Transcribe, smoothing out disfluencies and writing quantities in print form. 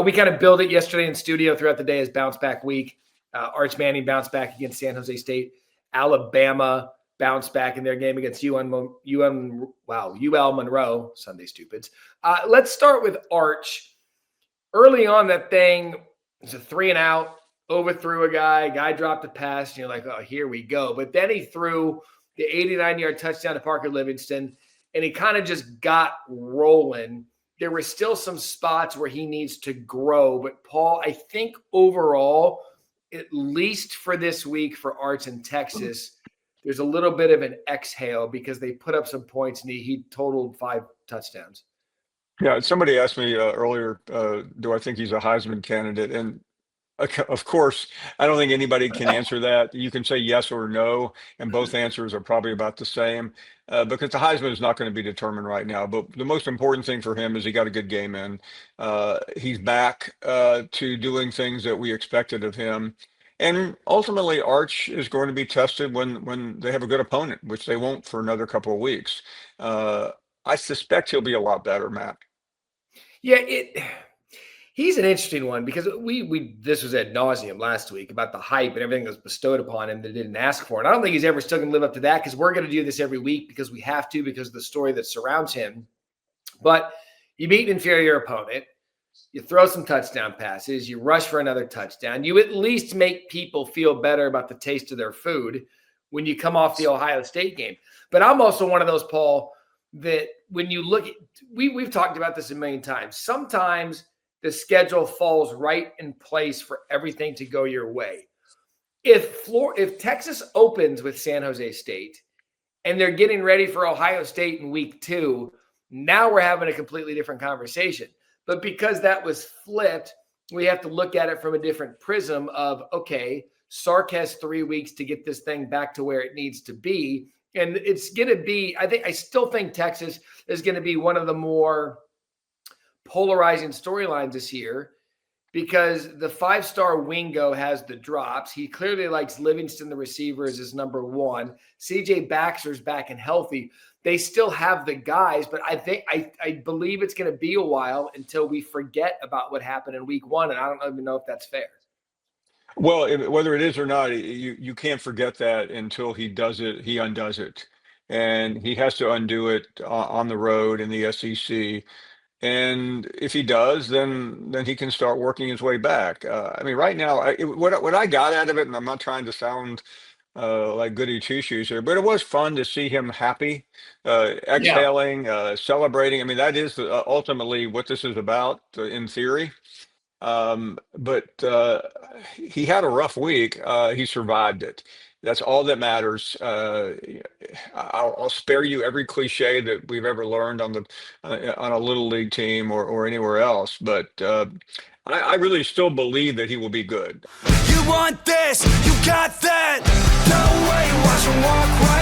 We kind of built it yesterday in studio throughout the day as bounce back week. Arch Manning bounced back against San Jose State. Alabama bounced back in their game against UL Monroe, Sunday stupids. Let's start with Arch. Early on, that thing was a 3-and-out, overthrew a guy dropped a pass, and you're like, oh, here we go. But then he threw the 89-yard touchdown to Parker Livingston, and he kind of just got rolling. There were still some spots where he needs to grow. But, Paul, I think overall, at least for this week for Arch in Texas, there's a little bit of an exhale because they put up some points, and he totaled 5 touchdowns. Yeah, somebody asked me earlier, do I think he's a Heisman candidate? And of course, I don't think anybody can answer that. You can say yes or no, and both answers are probably about the same because the Heisman is not going to be determined right now. But the most important thing for him is he got a good game in. He's back to doing things that we expected of him. And ultimately, Arch is going to be tested when they have a good opponent, which they won't for another couple of weeks. I suspect he'll be a lot better, Matt. Yeah, he's an interesting one because we this was ad nauseum last week about the hype and everything that was bestowed upon him that didn't ask for. And I don't think he's ever still going to live up to that because we're going to do this every week because we have to because of the story that surrounds him. But you beat an inferior opponent. You throw some touchdown passes. You rush for another touchdown. You at least make people feel better about the taste of their food when you come off the Ohio State game. But I'm also one of those, Paul, that when you look at we've talked about this a million times. Sometimes the schedule falls right in place for everything to go your way. If Texas opens with San Jose State and they're getting ready for Ohio State in week 2, now we're having a completely different conversation. But because that was flipped, we have to look at it from a different prism of, okay, Sark has 3 weeks to get this thing back to where it needs to be. And it's going to be, I still think Texas is going to be one of the more polarizing storylines this year because the 5-star Wingo has the drops. He clearly likes Livingston, the receiver, as his number 1. CJ Baxter's back and healthy. They still have the guys, but I believe it's going to be a while until we forget about what happened in week 1. And I don't even know if that's fair. Well, whether it is or not, you can't forget that until he does it, he undoes it. And he has to undo it on the road in the SEC. And if he does, then he can start working his way back. I mean, right now, what I got out of it, and I'm not trying to sound like goody two shoes here, but it was fun to see him happy, exhaling, celebrating. I mean, that is ultimately what this is about in theory. But he had a rough week. He survived it. That's all that matters. I'll spare you every cliche that we've ever learned on a little league team or anywhere else. But I really still believe that he will be good. You want this, you got that. No way, watch him walk right